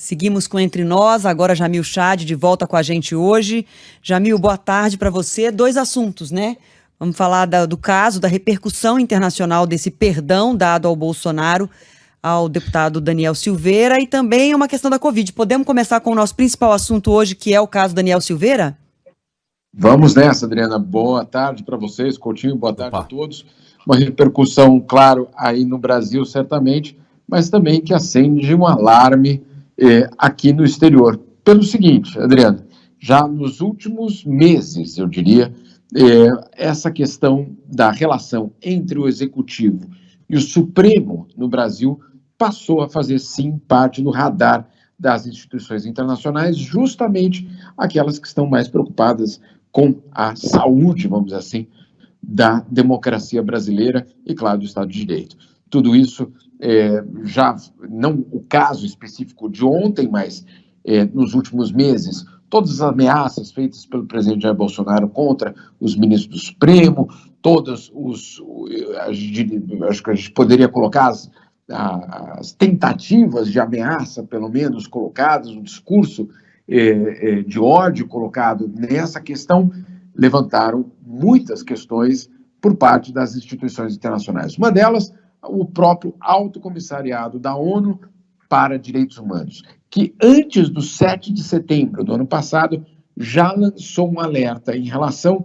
Seguimos com Entre Nós, agora Jamil Chad de volta com a gente hoje. Jamil, boa tarde para você. 2 assuntos, né? Vamos falar do caso, da repercussão internacional desse perdão dado ao Bolsonaro, ao deputado Daniel Silveira, e também uma questão da Covid. Podemos começar com o nosso principal assunto hoje, que é o caso Daniel Silveira? Vamos nessa, Adriana. Boa tarde para vocês, Coutinho, boa tarde a todos. Uma repercussão, claro, aí no Brasil, certamente, mas também que acende um alarme aqui no exterior. Pelo seguinte, Adriana, já nos últimos meses, eu diria, essa questão da relação entre o Executivo e o Supremo no Brasil passou a fazer, sim, parte do radar das instituições internacionais, justamente aquelas que estão mais preocupadas com a saúde, vamos dizer assim, da democracia brasileira e, claro, do Estado de Direito. Tudo isso, já não o caso específico de ontem, mas nos últimos meses, todas as ameaças feitas pelo presidente Jair Bolsonaro contra os ministros do Supremo, acho que a gente poderia colocar as tentativas de ameaça, pelo menos, colocadas, um discurso de ódio colocado nessa questão, levantaram muitas questões por parte das instituições internacionais. Uma delas, o próprio Alto Comissariado da ONU para Direitos Humanos, que antes do 7 de setembro do ano passado já lançou um alerta em relação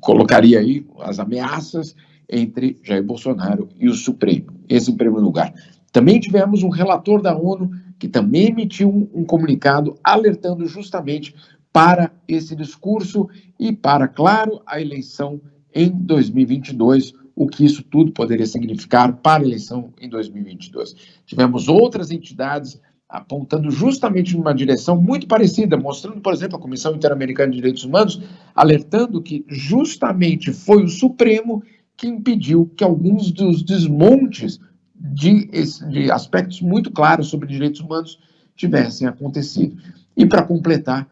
colocaria aí as ameaças entre Jair Bolsonaro e o Supremo. Esse em primeiro lugar. Também tivemos um relator da ONU que também emitiu um comunicado alertando justamente para esse discurso e para, claro, a eleição em 2022, o que isso tudo poderia significar para a eleição em 2022. Tivemos outras entidades apontando justamente numa direção muito parecida, mostrando, por exemplo, a Comissão Interamericana de Direitos Humanos, alertando que justamente foi o Supremo que impediu que alguns dos desmontes de aspectos muito claros sobre direitos humanos tivessem acontecido. E para completar,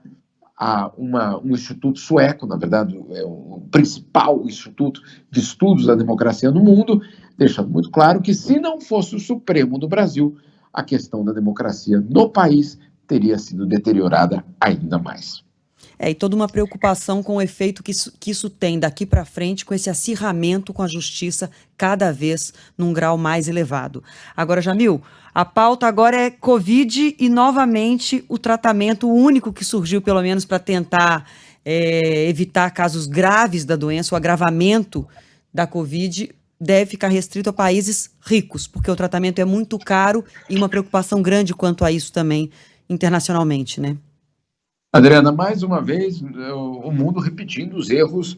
um instituto sueco, na verdade, é o principal instituto de estudos da democracia no mundo, deixando muito claro que se não fosse o Supremo do Brasil, a questão da democracia no país teria sido deteriorada ainda mais. E toda uma preocupação com o efeito que isso tem daqui para frente, com esse acirramento com a justiça cada vez num grau mais elevado. Agora, Jamil, a pauta agora é Covid e, novamente, o tratamento único que surgiu, pelo menos para tentar evitar casos graves da doença, o agravamento da Covid, deve ficar restrito a países ricos, porque o tratamento é muito caro e uma preocupação grande quanto a isso também internacionalmente, né? Adriana, mais uma vez, o mundo repetindo os erros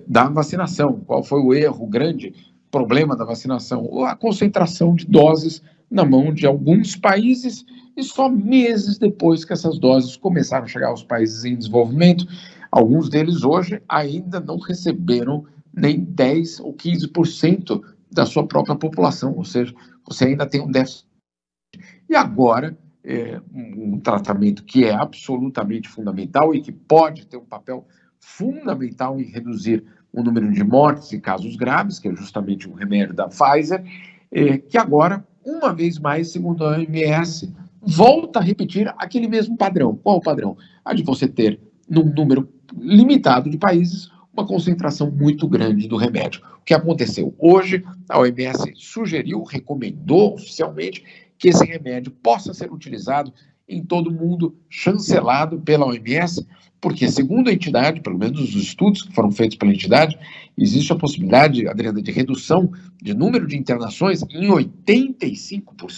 da vacinação. Qual foi o erro, o grande problema da vacinação? A concentração de doses na mão de alguns países e só meses depois que essas doses começaram a chegar aos países em desenvolvimento, alguns deles hoje ainda não receberam nem 10% ou 15% da sua própria população, ou seja, você ainda tem um déficit. E agora, um tratamento que é absolutamente fundamental e que pode ter um papel fundamental em reduzir o número de mortes e casos graves, que é justamente o remédio da Pfizer, que agora, uma vez mais, segundo a OMS, volta a repetir aquele mesmo padrão. Qual o padrão? A de você ter, num número limitado de países, uma concentração muito grande do remédio. O que aconteceu? Hoje, a OMS sugeriu, recomendou oficialmente que esse remédio possa ser utilizado em todo o mundo, chancelado pela OMS, porque, segundo a entidade, pelo menos os estudos que foram feitos pela entidade, existe a possibilidade, Adriana, de redução de número de internações em 85%. Ou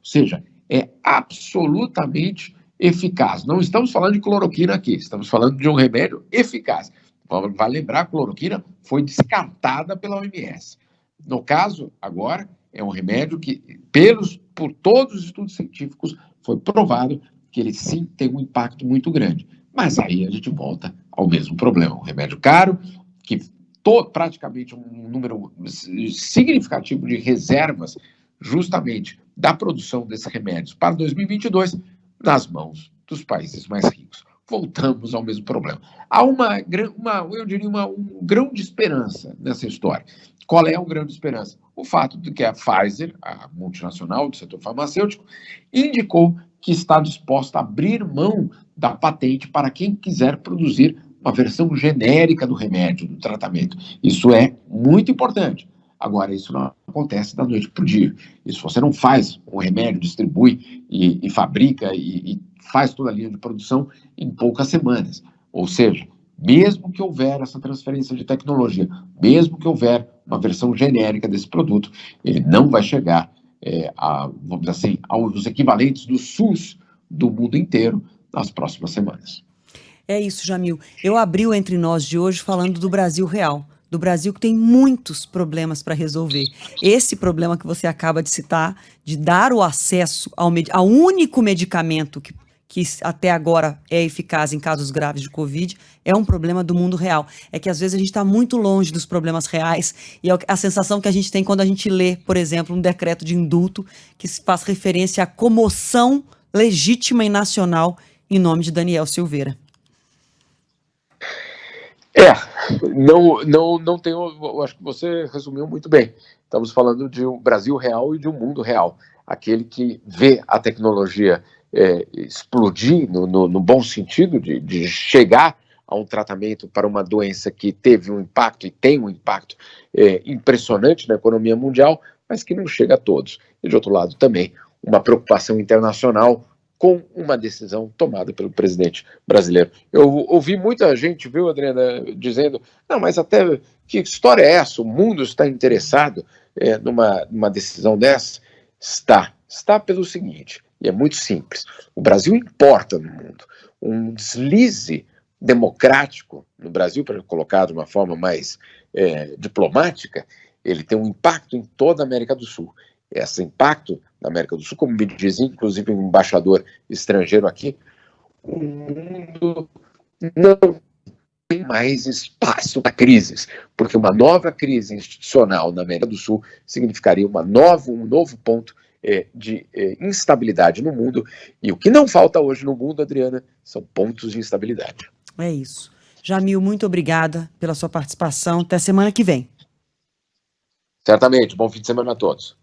seja, é absolutamente eficaz. Não estamos falando de cloroquina aqui, estamos falando de um remédio eficaz. Vale lembrar, a cloroquina foi descartada pela OMS. No caso, agora, é um remédio que, por todos os estudos científicos, foi provado que ele sim tem um impacto muito grande. Mas aí a gente volta ao mesmo problema. Um remédio caro, que praticamente um número significativo de reservas, justamente da produção desses remédios para 2022, nas mãos dos países mais ricos. Voltamos ao mesmo problema. Há um grão de esperança nessa história. Qual é a grande esperança? O fato de que a Pfizer, a multinacional do setor farmacêutico, indicou que está disposta a abrir mão da patente para quem quiser produzir uma versão genérica do remédio, do tratamento. Isso é muito importante. Agora, isso não acontece da noite para o dia. Isso você não faz um remédio, distribui e fabrica e faz toda a linha de produção em poucas semanas. Ou seja, mesmo que houver essa transferência de tecnologia, mesmo que houver uma versão genérica desse produto, ele não vai chegar vamos dizer assim, aos equivalentes do SUS do mundo inteiro nas próximas semanas. É isso, Jamil. Eu abri o Entre Nós de hoje falando do Brasil real, do Brasil que tem muitos problemas para resolver. Esse problema que você acaba de citar, de dar o acesso ao único medicamento que até agora é eficaz em casos graves de Covid, é um problema do mundo real. É que às vezes a gente está muito longe dos problemas reais e é a sensação que a gente tem quando a gente lê, por exemplo, um decreto de indulto que faz referência à comoção legítima e nacional em nome de Daniel Silveira. Não tenho, eu acho que você resumiu muito bem. Estamos falando de um Brasil real e de um mundo real. Aquele que vê a tecnologia explodir no bom sentido de chegar a um tratamento para uma doença que teve um impacto e tem um impacto impressionante na economia mundial, mas que não chega a todos. E, de outro lado, também uma preocupação internacional com uma decisão tomada pelo presidente brasileiro. Eu ouvi muita gente, viu, Adriana, dizendo, não, mas até que história é essa? O mundo está interessado numa decisão dessa? Está pelo seguinte, e é muito simples, o Brasil importa no mundo. Um deslize democrático no Brasil, para colocar de uma forma mais diplomática, ele tem um impacto em toda a América do Sul. Esse impacto na América do Sul, como me dizia inclusive um embaixador estrangeiro aqui, o mundo não tem mais espaço para crises, porque uma nova crise institucional na América do Sul significaria um novo ponto de instabilidade no mundo, e o que não falta hoje no mundo, Adriana, são pontos de instabilidade. É isso. Jamil, muito obrigada pela sua participação. Até semana que vem. Certamente. Bom fim de semana a todos.